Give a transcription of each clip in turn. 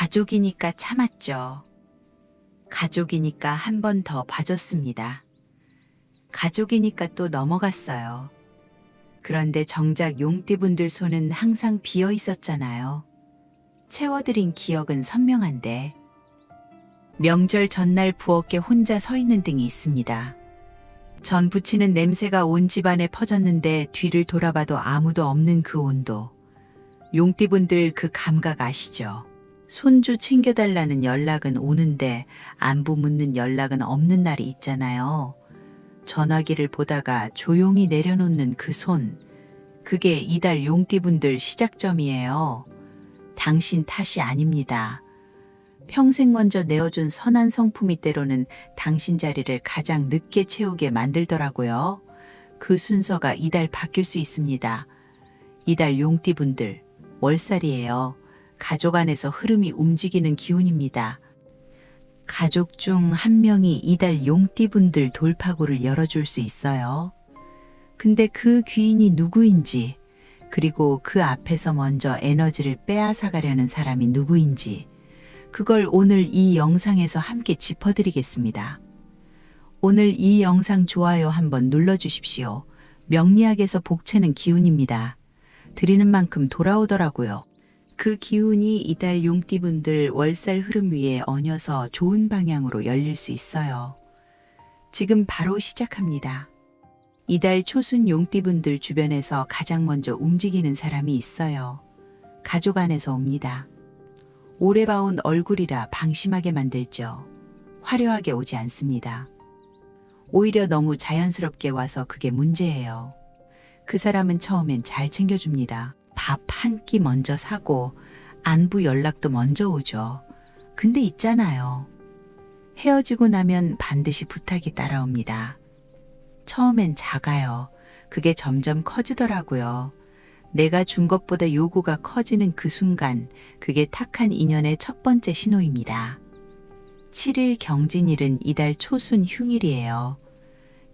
가족이니까 참았죠. 가족이니까 한 번 더 봐줬습니다. 가족이니까 또 넘어갔어요. 그런데 정작 용띠분들 손은 항상 비어 있었잖아요. 채워드린 기억은 선명한데 명절 전날 부엌에 혼자 서 있는 등이 있습니다. 전 부치는 냄새가 온 집안에 퍼졌는데 뒤를 돌아봐도 아무도 없는 그 온도. 용띠분들 그 감각 아시죠? 손주 챙겨달라는 연락은 오는데 안부 묻는 연락은 없는 날이 있잖아요. 전화기를 보다가 조용히 내려놓는 그 손. 그게 이달 용띠분들 시작점이에요. 당신 탓이 아닙니다. 평생 먼저 내어준 선한 성품이 때로는 당신 자리를 가장 늦게 채우게 만들더라고요. 그 순서가 이달 바뀔 수 있습니다. 이달 용띠분들 월살이에요. 가족 안에서 흐름이 움직이는 기운입니다. 가족 중 한 명이 이달 용띠분들 돌파구를 열어줄 수 있어요. 근데 그 귀인이 누구인지, 그리고 그 앞에서 먼저 에너지를 빼앗아가려는 사람이 누구인지, 그걸 오늘 이 영상에서 함께 짚어드리겠습니다. 오늘 이 영상 좋아요 한번 눌러주십시오. 명리학에서 복채는 기운입니다. 드리는 만큼 돌아오더라고요. 그 기운이 이달 용띠분들 월살 흐름 위에 얹어서 좋은 방향으로 열릴 수 있어요. 지금 바로 시작합니다. 이달 초순 용띠분들 주변에서 가장 먼저 움직이는 사람이 있어요. 가족 안에서 옵니다. 오래 봐온 얼굴이라 방심하게 만들죠. 화려하게 오지 않습니다. 오히려 너무 자연스럽게 와서 그게 문제예요. 그 사람은 처음엔 잘 챙겨줍니다. 밥 한 끼 먼저 사고 안부 연락도 먼저 오죠. 근데 있잖아요. 헤어지고 나면 반드시 부탁이 따라옵니다. 처음엔 작아요. 그게 점점 커지더라고요. 내가 준 것보다 요구가 커지는 그 순간, 그게 탁한 인연의 첫 번째 신호입니다. 7일 경진일은 이달 초순 흉일이에요.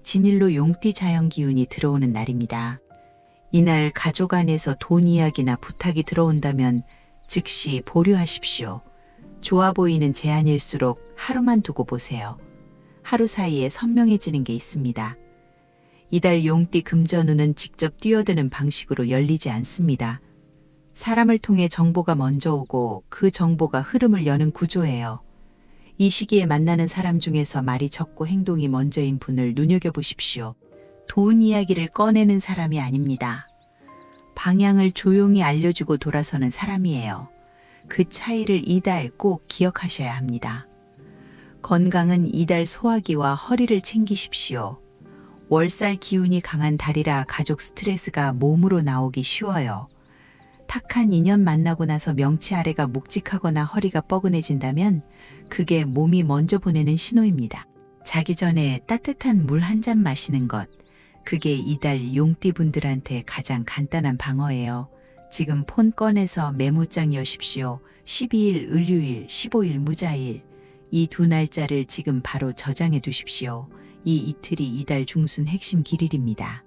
진일로 용띠 자연 기운이 들어오는 날입니다. 이날 가족 안에서 돈 이야기나 부탁이 들어온다면 즉시 보류하십시오. 좋아 보이는 제안일수록 하루만 두고 보세요. 하루 사이에 선명해지는 게 있습니다. 이달 용띠 금전운은 직접 뛰어드는 방식으로 열리지 않습니다. 사람을 통해 정보가 먼저 오고 그 정보가 흐름을 여는 구조예요. 이 시기에 만나는 사람 중에서 말이 적고 행동이 먼저인 분을 눈여겨보십시오. 돈 이야기를 꺼내는 사람이 아닙니다. 방향을 조용히 알려주고 돌아서는 사람이에요. 그 차이를 이달 꼭 기억하셔야 합니다. 건강은 이달 소화기와 허리를 챙기십시오. 월살 기운이 강한 달이라 가족 스트레스가 몸으로 나오기 쉬워요. 탁한 인연 만나고 나서 명치 아래가 묵직하거나 허리가 뻐근해진다면 그게 몸이 먼저 보내는 신호입니다. 자기 전에 따뜻한 물 한 잔 마시는 것, 그게 이달 용띠분들한테 가장 간단한 방어예요. 지금 폰 꺼내서 메모장 여십시오. 12일 을유일, 15일 무자일. 이 두 날짜를 지금 바로 저장해 두십시오. 이 이틀이 이달 중순 핵심 길일입니다.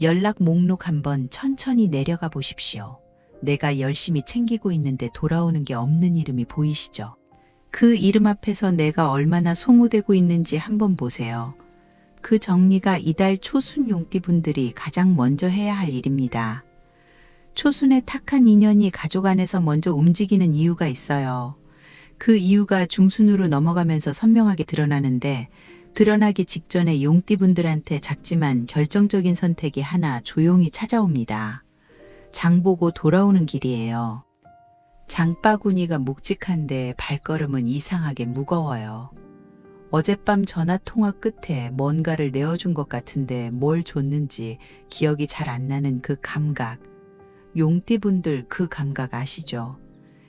연락 목록 한번 천천히 내려가 보십시오. 내가 열심히 챙기고 있는데 돌아오는 게 없는 이름이 보이시죠? 그 이름 앞에서 내가 얼마나 소모되고 있는지 한번 보세요. 그 정리가 이달 초순 용띠분들이 가장 먼저 해야 할 일입니다. 초순의 탁한 인연이 가족 안에서 먼저 움직이는 이유가 있어요. 그 이유가 중순으로 넘어가면서 선명하게 드러나는데 드러나기 직전에 용띠분들한테 작지만 결정적인 선택이 하나 조용히 찾아옵니다. 장보고 돌아오는 길이에요. 장바구니가 묵직한데 발걸음은 이상하게 무거워요. 어젯밤 전화통화 끝에 뭔가를 내어준 것 같은데 뭘 줬는지 기억이 잘 안 나는 그 감각. 용띠분들 그 감각 아시죠?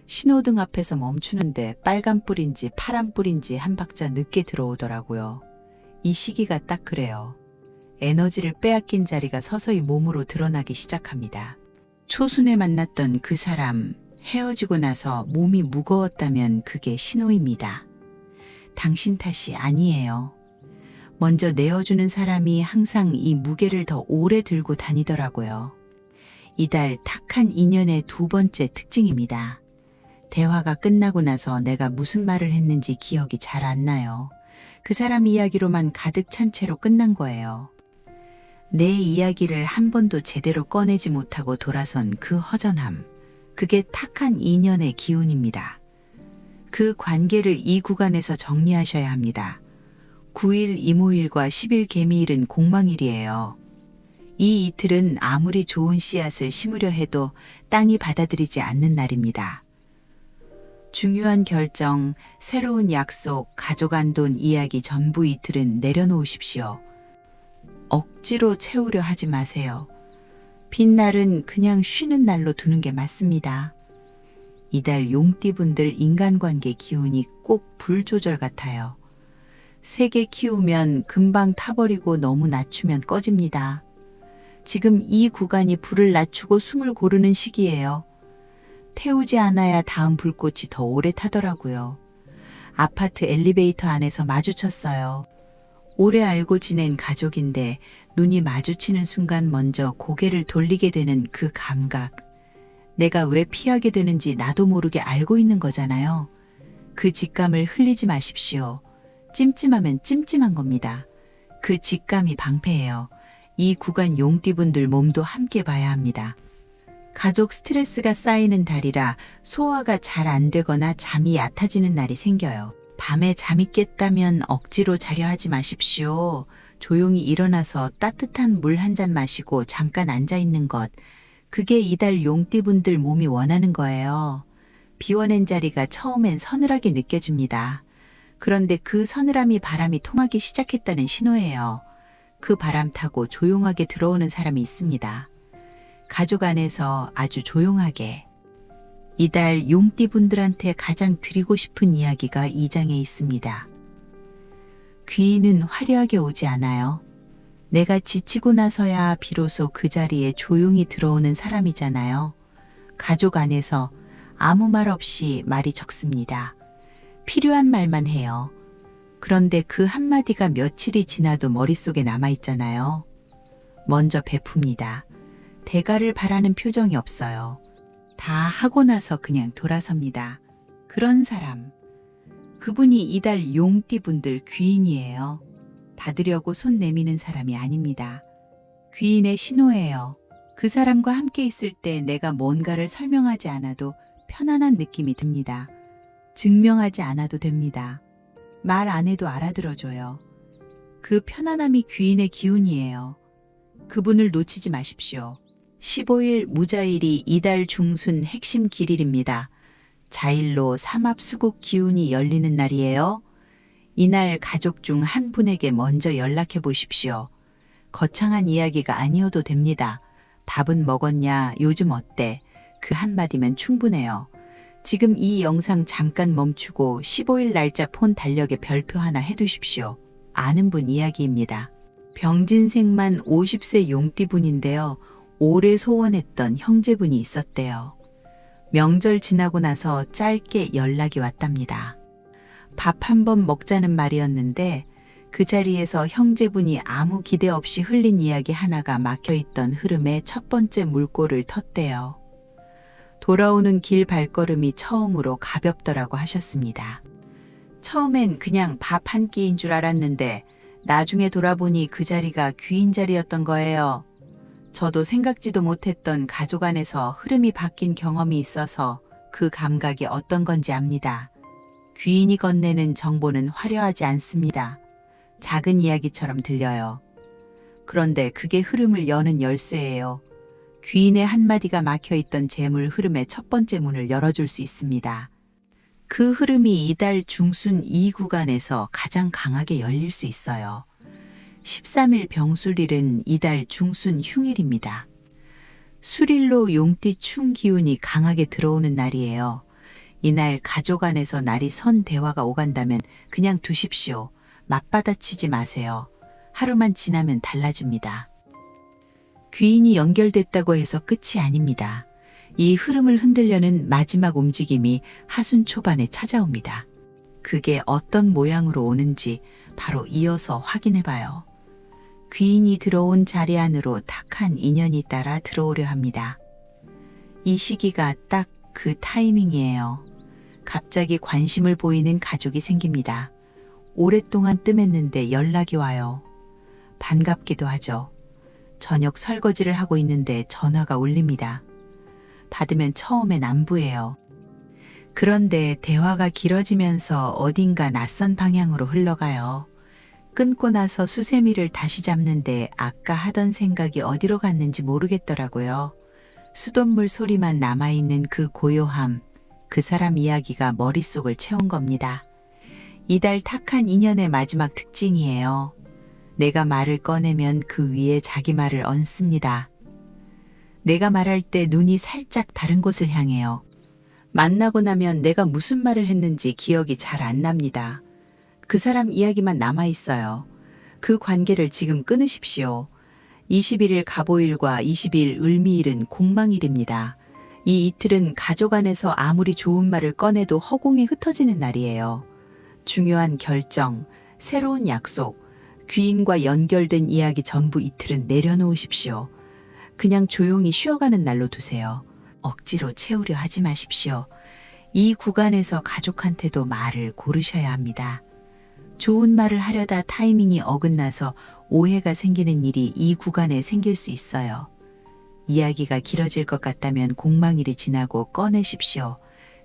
신호등 앞에서 멈추는데 빨간불인지 파란불인지 한 박자 늦게 들어오더라고요. 이 시기가 딱 그래요. 에너지를 빼앗긴 자리가 서서히 몸으로 드러나기 시작합니다. 초순에 만났던 그 사람, 헤어지고 나서 몸이 무거웠다면 그게 신호입니다. 당신 탓이 아니에요. 먼저 내어주는 사람이 항상 이 무게를 더 오래 들고 다니더라고요. 이달 탁한 인연의 두 번째 특징입니다. 대화가 끝나고 나서 내가 무슨 말을 했는지 기억이 잘 안 나요. 그 사람 이야기로만 가득 찬 채로 끝난 거예요. 내 이야기를 한 번도 제대로 꺼내지 못하고 돌아선 그 허전함. 그게 탁한 인연의 기운입니다. 그 관계를 이 구간에서 정리하셔야 합니다. 9일 이모일과 10일 개미일은 공망일이에요. 이 이틀은 아무리 좋은 씨앗을 심으려 해도 땅이 받아들이지 않는 날입니다. 중요한 결정, 새로운 약속, 가족 안돈 이야기 전부 이틀은 내려놓으십시오. 억지로 채우려 하지 마세요. 빈 날은 그냥 쉬는 날로 두는 게 맞습니다. 이달 용띠분들 인간관계 기운이 꼭 불조절 같아요. 세게 키우면 금방 타버리고 너무 낮추면 꺼집니다. 지금 이 구간이 불을 낮추고 숨을 고르는 시기예요. 태우지 않아야 다음 불꽃이 더 오래 타더라고요. 아파트 엘리베이터 안에서 마주쳤어요. 오래 알고 지낸 가족인데 눈이 마주치는 순간 먼저 고개를 돌리게 되는 그 감각. 내가 왜 피하게 되는지 나도 모르게 알고 있는 거잖아요. 그 직감을 흘리지 마십시오. 찜찜하면 찜찜한 겁니다. 그 직감이 방패예요. 이 구간 용띠분들 몸도 함께 봐야 합니다. 가족 스트레스가 쌓이는 달이라 소화가 잘 안 되거나 잠이 얕아지는 날이 생겨요. 밤에 잠이 깼다면 억지로 자려 하지 마십시오. 조용히 일어나서 따뜻한 물 한 잔 마시고 잠깐 앉아 있는 것. 그게 이달 용띠분들 몸이 원하는 거예요. 비워낸 자리가 처음엔 서늘하게 느껴집니다. 그런데 그 서늘함이 바람이 통하기 시작했다는 신호예요. 그 바람 타고 조용하게 들어오는 사람이 있습니다. 가족 안에서 아주 조용하게. 이달 용띠분들한테 가장 드리고 싶은 이야기가 이 장에 있습니다. 귀인은 화려하게 오지 않아요. 내가 지치고 나서야 비로소 그 자리에 조용히 들어오는 사람이잖아요. 가족 안에서 아무 말 없이 말이 적습니다. 필요한 말만 해요. 그런데 그 한마디가 며칠이 지나도 머릿속에 남아있잖아요. 먼저 베풉니다. 대가를 바라는 표정이 없어요. 다 하고 나서 그냥 돌아섭니다. 그런 사람. 그분이 이달 용띠분들 귀인이에요. 받으려고 손 내미는 사람이 아닙니다. 귀인의 신호예요. 그 사람과 함께 있을 때 내가 뭔가를 설명하지 않아도 편안한 느낌이 듭니다. 증명하지 않아도 됩니다. 말 안 해도 알아들어줘요. 그 편안함이 귀인의 기운이에요. 그분을 놓치지 마십시오. 15일 무자일이 이달 중순 핵심 길일입니다. 자일로 삼합수국 기운이 열리는 날이에요. 이날 가족 중 한 분에게 먼저 연락해 보십시오. 거창한 이야기가 아니어도 됩니다. 밥은 먹었냐? 요즘 어때? 그 한마디면 충분해요. 지금 이 영상 잠깐 멈추고 15일 날짜 폰 달력에 별표 하나 해두십시오. 아는 분 이야기입니다. 병진생만 50세 용띠분인데요. 오래 소원했던 형제분이 있었대요. 명절 지나고 나서 짧게 연락이 왔답니다. 밥 한번 먹자는 말이었는데 그 자리에서 형제분이 아무 기대 없이 흘린 이야기 하나가 막혀있던 흐름에 첫 번째 물꼬를 텄대요. 돌아오는 길 발걸음이 처음으로 가볍더라고 하셨습니다. 처음엔 그냥 밥 한 끼인 줄 알았는데 나중에 돌아보니 그 자리가 귀인 자리였던 거예요. 저도 생각지도 못했던 가족 안에서 흐름이 바뀐 경험이 있어서 그 감각이 어떤 건지 압니다. 귀인이 건네는 정보는 화려하지 않습니다. 작은 이야기처럼 들려요. 그런데 그게 흐름을 여는 열쇠예요. 귀인의 한마디가 막혀있던 재물 흐름의 첫 번째 문을 열어줄 수 있습니다. 그 흐름이 이달 중순 이 구간에서 가장 강하게 열릴 수 있어요. 13일 병술일은 이달 중순 흉일입니다. 술일로 용띠 충 기운이 강하게 들어오는 날이에요. 이날 가족 안에서 날이 선 대화가 오간다면 그냥 두십시오. 맞받아치지 마세요. 하루만 지나면 달라집니다. 귀인이 연결됐다고 해서 끝이 아닙니다. 이 흐름을 흔들려는 마지막 움직임이 하순 초반에 찾아옵니다. 그게 어떤 모양으로 오는지 바로 이어서 확인해봐요. 귀인이 들어온 자리 안으로 탁한 인연이 따라 들어오려 합니다. 이 시기가 딱 그 타이밍이에요. 갑자기 관심을 보이는 가족이 생깁니다. 오랫동안 뜸했는데 연락이 와요. 반갑기도 하죠. 저녁 설거지를 하고 있는데 전화가 울립니다. 받으면 처음엔 안부예요. 그런데 대화가 길어지면서 어딘가 낯선 방향으로 흘러가요. 끊고 나서 수세미를 다시 잡는데 아까 하던 생각이 어디로 갔는지 모르겠더라고요. 수돗물 소리만 남아있는 그 고요함, 그 사람 이야기가 머릿속을 채운 겁니다. 이달 탁한 인연의 마지막 특징이에요. 내가 말을 꺼내면 그 위에 자기 말을 얹습니다. 내가 말할 때 눈이 살짝 다른 곳을 향해요. 만나고 나면 내가 무슨 말을 했는지 기억이 잘 안 납니다. 그 사람 이야기만 남아있어요. 그 관계를 지금 끊으십시오. 21일 갑오일과 22일 을미일은 공망일입니다. 이 이틀은 가족 안에서 아무리 좋은 말을 꺼내도 허공에 흩어지는 날이에요. 중요한 결정, 새로운 약속, 귀인과 연결된 이야기 전부 이틀은 내려놓으십시오. 그냥 조용히 쉬어가는 날로 두세요. 억지로 채우려 하지 마십시오. 이 구간에서 가족한테도 말을 고르셔야 합니다. 좋은 말을 하려다 타이밍이 어긋나서 오해가 생기는 일이 이 구간에 생길 수 있어요. 이야기가 길어질 것 같다면 공망일이 지나고 꺼내십시오.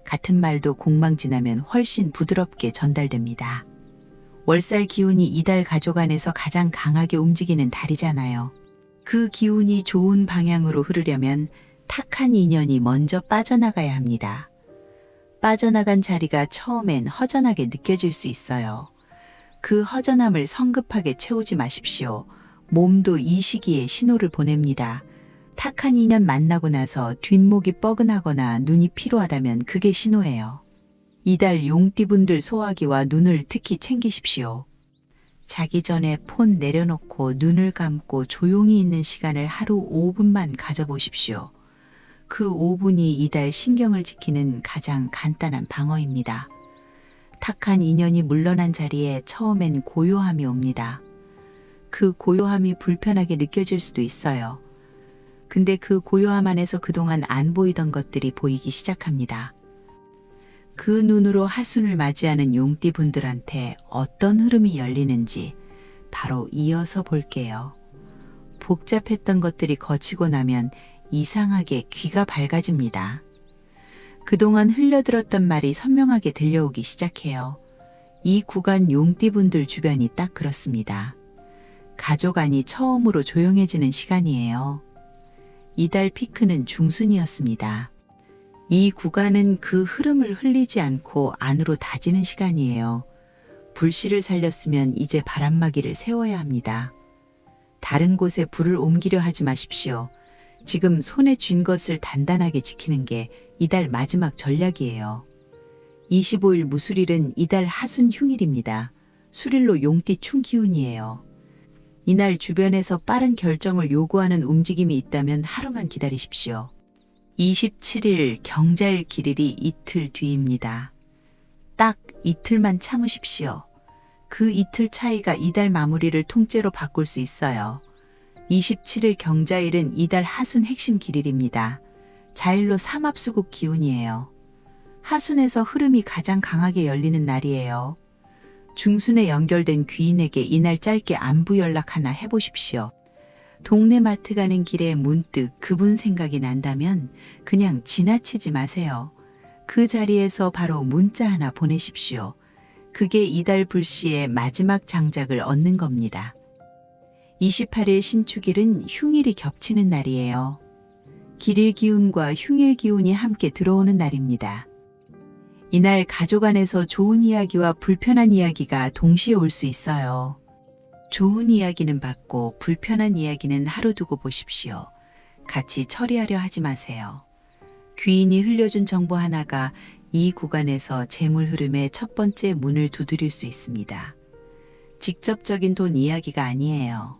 같은 말도 공망 지나면 훨씬 부드럽게 전달됩니다. 월살 기운이 이달 가족 안에서 가장 강하게 움직이는 달이잖아요. 그 기운이 좋은 방향으로 흐르려면 탁한 인연이 먼저 빠져나가야 합니다. 빠져나간 자리가 처음엔 허전하게 느껴질 수 있어요. 그 허전함을 성급하게 채우지 마십시오. 몸도 이 시기에 신호를 보냅니다. 탁한 인연 만나고 나서 뒷목이 뻐근하거나 눈이 피로하다면 그게 신호예요. 이달 용띠분들 소화기와 눈을 특히 챙기십시오. 자기 전에 폰 내려놓고 눈을 감고 조용히 있는 시간을 하루 5분만 가져보십시오. 그 5분이 이달 신경을 지키는 가장 간단한 방어입니다. 탁한 인연이 물러난 자리에 처음엔 고요함이 옵니다. 그 고요함이 불편하게 느껴질 수도 있어요. 근데 그 고요함 안에서 그동안 안 보이던 것들이 보이기 시작합니다. 그 눈으로 하순을 맞이하는 용띠분들한테 어떤 흐름이 열리는지 바로 이어서 볼게요. 복잡했던 것들이 거치고 나면 이상하게 귀가 밝아집니다. 그동안 흘려들었던 말이 선명하게 들려오기 시작해요. 이 구간 용띠분들 주변이 딱 그렇습니다. 가족 안이 처음으로 조용해지는 시간이에요. 이달 피크는 중순이었습니다. 이 구간은 그 흐름을 흘리지 않고 안으로 다지는 시간이에요. 불씨를 살렸으면 이제 바람막이를 세워야 합니다. 다른 곳에 불을 옮기려 하지 마십시오. 지금 손에 쥔 것을 단단하게 지키는 게 이달 마지막 전략이에요. 25일 무술일은 이달 하순 흉일입니다. 술일로 용띠 충기운이에요. 이날 주변에서 빠른 결정을 요구하는 움직임이 있다면 하루만 기다리십시오. 27일 경자일 길일이 이틀 뒤입니다. 딱 이틀만 참으십시오. 그 이틀 차이가 이달 마무리를 통째로 바꿀 수 있어요. 27일 경자일은 이달 하순 핵심 길일입니다. 자일로 삼합수국 기운이에요. 하순에서 흐름이 가장 강하게 열리는 날이에요. 중순에 연결된 귀인에게 이날 짧게 안부 연락 하나 해보십시오. 동네 마트 가는 길에 문득 그분 생각이 난다면 그냥 지나치지 마세요. 그 자리에서 바로 문자 하나 보내십시오. 그게 이달 불씨의 마지막 장작을 얻는 겁니다. 28일 신축일은 흉일이 겹치는 날이에요. 길일 기운과 흉일 기운이 함께 들어오는 날입니다. 이날 가족 안에서 좋은 이야기와 불편한 이야기가 동시에 올 수 있어요. 좋은 이야기는 받고 불편한 이야기는 하루 두고 보십시오. 같이 처리하려 하지 마세요. 귀인이 흘려준 정보 하나가 이 구간에서 재물 흐름의 첫 번째 문을 두드릴 수 있습니다. 직접적인 돈 이야기가 아니에요.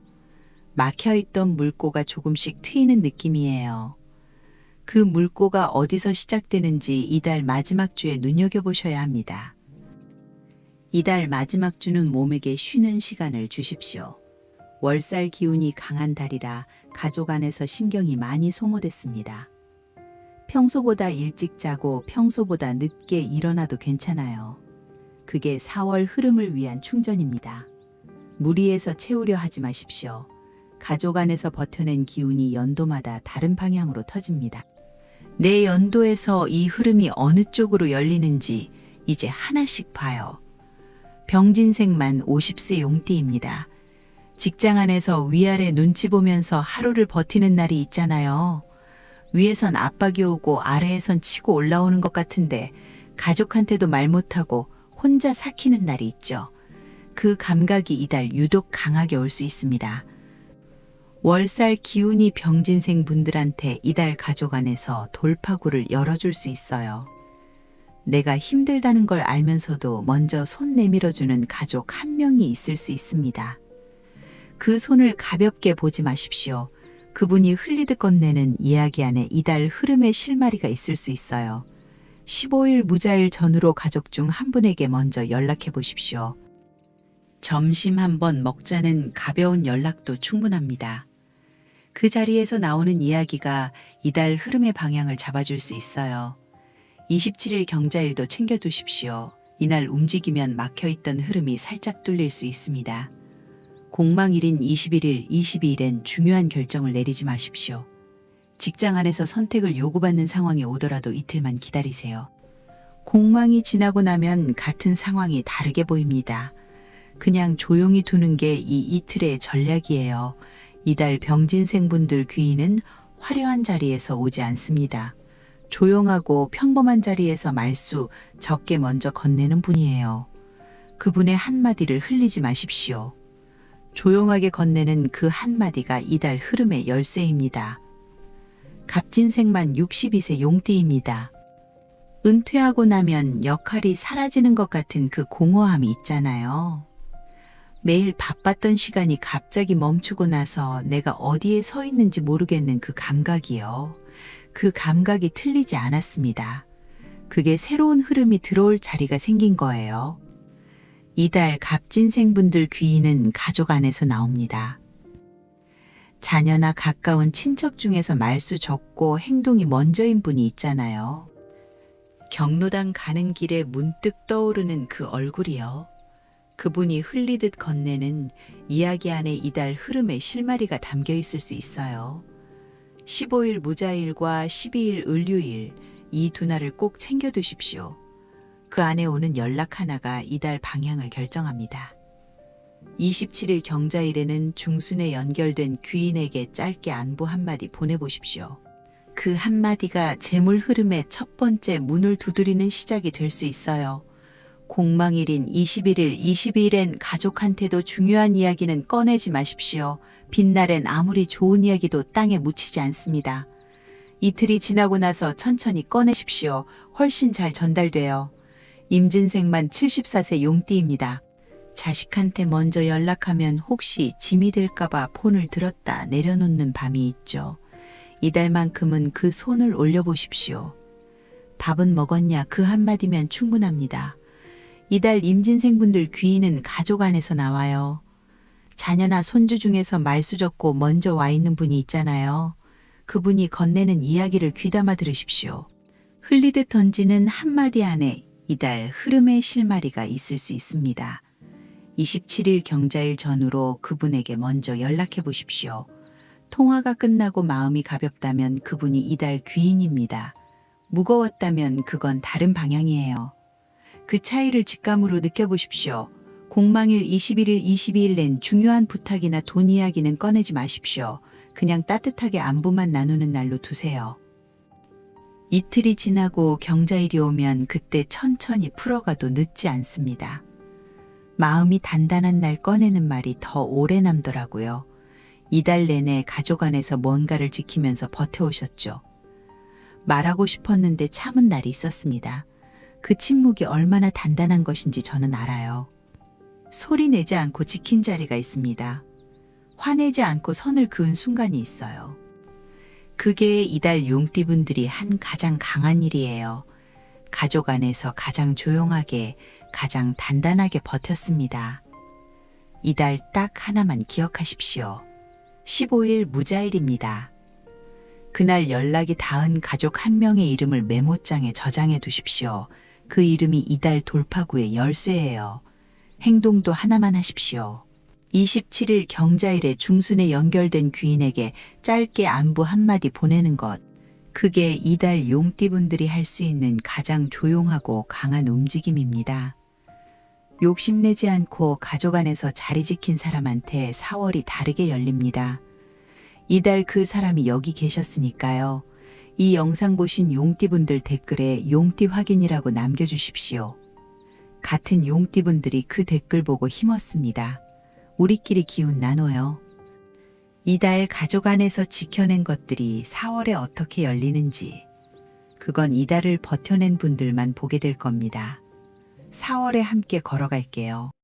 막혀있던 물꼬가 조금씩 트이는 느낌이에요. 그 물꼬가 어디서 시작되는지 이달 마지막 주에 눈여겨보셔야 합니다. 이달 마지막 주는 몸에게 쉬는 시간을 주십시오. 월살 기운이 강한 달이라 가족 안에서 신경이 많이 소모됐습니다. 평소보다 일찍 자고 평소보다 늦게 일어나도 괜찮아요. 그게 4월 흐름을 위한 충전입니다. 무리해서 채우려 하지 마십시오. 가족 안에서 버텨낸 기운이 연도마다 다른 방향으로 터집니다. 내 연도에서 이 흐름이 어느 쪽으로 열리는지 이제 하나씩 봐요. 병진생만 50세 용띠입니다. 직장 안에서 위아래 눈치 보면서 하루를 버티는 날이 있잖아요. 위에선 압박이 오고 아래에선 치고 올라오는 것 같은데 가족한테도 말 못하고 혼자 삭히는 날이 있죠. 그 감각이 이달 유독 강하게 올 수 있습니다. 월살 기운이 병진생 분들한테 이달 가족 안에서 돌파구를 열어줄 수 있어요. 내가 힘들다는 걸 알면서도 먼저 손 내밀어주는 가족 한 명이 있을 수 있습니다. 그 손을 가볍게 보지 마십시오. 그분이 흘리듯 건네는 이야기 안에 이달 흐름의 실마리가 있을 수 있어요. 15일 무자일 전후로 가족 중 한 분에게 먼저 연락해 보십시오. 점심 한번 먹자는 가벼운 연락도 충분합니다. 그 자리에서 나오는 이야기가 이달 흐름의 방향을 잡아줄 수 있어요. 27일 경자일도 챙겨두십시오. 이날 움직이면 막혀있던 흐름이 살짝 뚫릴 수 있습니다. 공망일인 21일, 22일엔 중요한 결정을 내리지 마십시오. 직장 안에서 선택을 요구받는 상황이 오더라도 이틀만 기다리세요. 공망이 지나고 나면 같은 상황이 다르게 보입니다. 그냥 조용히 두는 게 이 이틀의 전략이에요. 이달 병진생분들 귀인은 화려한 자리에서 오지 않습니다. 조용하고 평범한 자리에서 말수 적게 먼저 건네는 분이에요. 그분의 한마디를 흘리지 마십시오. 조용하게 건네는 그 한마디가 이달 흐름의 열쇠입니다. 갑진생만 62세 용띠입니다. 은퇴하고 나면 역할이 사라지는 것 같은 그 공허함이 있잖아요. 매일 바빴던 시간이 갑자기 멈추고 나서 내가 어디에 서 있는지 모르겠는 그 감각이요. 그 감각이 틀리지 않았습니다. 그게 새로운 흐름이 들어올 자리가 생긴 거예요. 이달 갑진생분들 귀인은 가족 안에서 나옵니다. 자녀나 가까운 친척 중에서 말수 적고 행동이 먼저인 분이 있잖아요. 경로당 가는 길에 문득 떠오르는 그 얼굴이요. 그분이 흘리듯 건네는 이야기 안에 이달 흐름의 실마리가 담겨 있을 수 있어요. 15일 무자일과 12일 을류일, 이 두 날을 꼭 챙겨두십시오. 그 안에 오는 연락 하나가 이달 방향을 결정합니다. 27일 경자일에는 중순에 연결된 귀인에게 짧게 안부 한마디 보내보십시오. 그 한마디가 재물 흐름의 첫 번째 문을 두드리는 시작이 될 수 있어요. 공망일인 21일, 22일엔 가족한테도 중요한 이야기는 꺼내지 마십시오. 빈날엔 아무리 좋은 이야기도 땅에 묻히지 않습니다. 이틀이 지나고 나서 천천히 꺼내십시오. 훨씬 잘 전달돼요. 임진생만 74세 용띠입니다. 자식한테 먼저 연락하면 혹시 짐이 될까봐 폰을 들었다 내려놓는 밤이 있죠. 이달만큼은 그 손을 올려보십시오. 밥은 먹었냐 그 한마디면 충분합니다. 이달 임진생분들 귀인은 가족 안에서 나와요. 자녀나 손주 중에서 말수 적고 먼저 와 있는 분이 있잖아요. 그분이 건네는 이야기를 귀담아 들으십시오. 흘리듯 던지는 한마디 안에 이달 흐름의 실마리가 있을 수 있습니다. 27일 경자일 전후로 그분에게 먼저 연락해 보십시오. 통화가 끝나고 마음이 가볍다면 그분이 이달 귀인입니다. 무거웠다면 그건 다른 방향이에요. 그 차이를 직감으로 느껴보십시오. 공망일 21일, 22일 낸 중요한 부탁이나 돈 이야기는 꺼내지 마십시오. 그냥 따뜻하게 안부만 나누는 날로 두세요. 이틀이 지나고 경자일이 오면 그때 천천히 풀어가도 늦지 않습니다. 마음이 단단한 날 꺼내는 말이 더 오래 남더라고요. 이달 내내 가족 안에서 뭔가를 지키면서 버텨오셨죠. 말하고 싶었는데 참은 날이 있었습니다. 그 침묵이 얼마나 단단한 것인지 저는 알아요. 소리 내지 않고 지킨 자리가 있습니다. 화내지 않고 선을 그은 순간이 있어요. 그게 이달 용띠분들이 한 가장 강한 일이에요. 가족 안에서 가장 조용하게, 가장 단단하게 버텼습니다. 이달 딱 하나만 기억하십시오. 15일 무자일입니다. 그날 연락이 닿은 가족 한 명의 이름을 메모장에 저장해 두십시오. 그 이름이 이달 돌파구의 열쇠예요. 행동도 하나만 하십시오. 27일 경자일에 중순에 연결된 귀인에게 짧게 안부 한마디 보내는 것. 그게 이달 용띠분들이 할 수 있는 가장 조용하고 강한 움직임입니다. 욕심내지 않고 가족 안에서 자리 지킨 사람한테 4월이 다르게 열립니다. 이달 그 사람이 여기 계셨으니까요. 이 영상 보신 용띠분들 댓글에 용띠 확인이라고 남겨주십시오. 같은 용띠분들이 그 댓글 보고 힘었습니다. 우리끼리 기운 나눠요. 이달 가족 안에서 지켜낸 것들이 4월에 어떻게 열리는지, 그건 이달을 버텨낸 분들만 보게 될 겁니다. 4월에 함께 걸어갈게요.